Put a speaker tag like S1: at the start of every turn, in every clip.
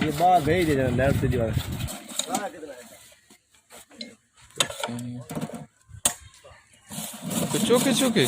S1: ये बाहर भेज दे जरा नेट से दीवार
S2: चौके चौके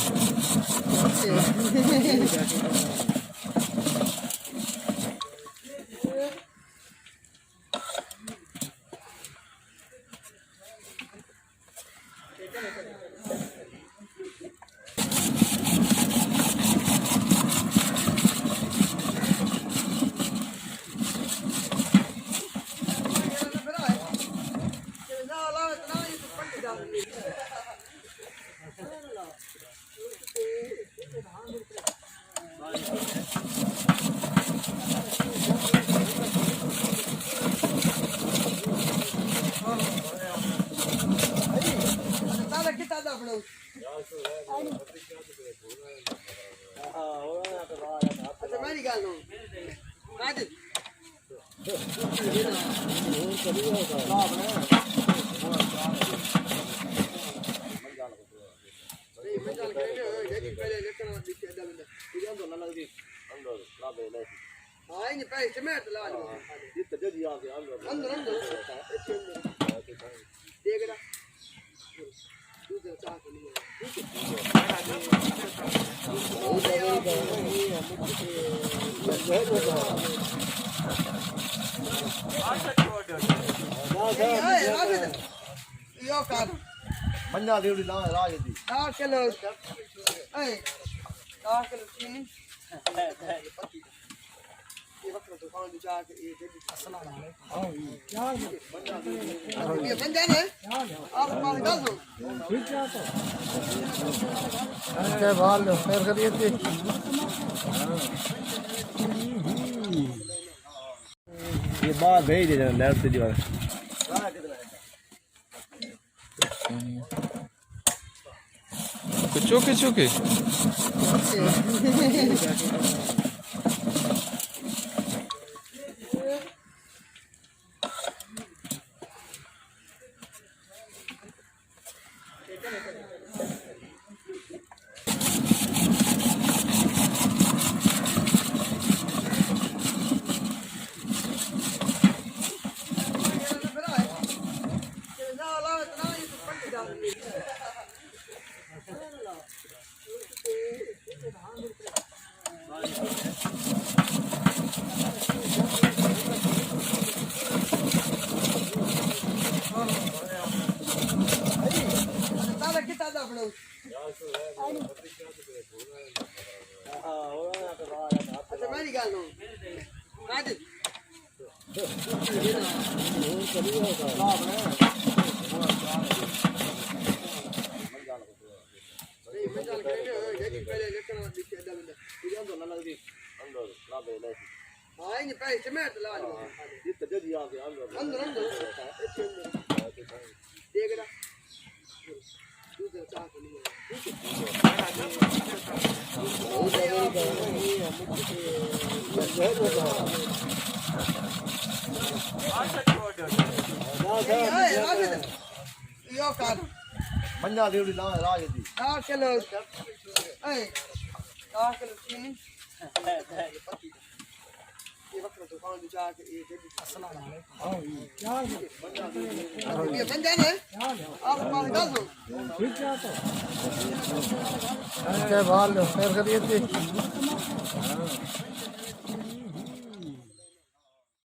S1: पंजा देवड़ी ला राज दी
S3: 10 किलो ए 10 किलो चीनी ये वक्त दुकान पे जाके ये दे अस्सलाम वालेकुम ये पंजा है आप पास कर दो ठीक है तो क्या भाल लो खैर करिए थे
S1: ये बाहर भेज दे जरा नेट से दीवार
S2: चौके चौके
S1: पंजा देवड़ी ला राज दी
S3: 10 किलो ए 10 किलो चीनी ये वक्त दुकान पे जाके ये दे अस्सलाम वालेकुम ये पंजा है आप पास कर दो ठीक है तो क्या भाल लो खैर करिए थे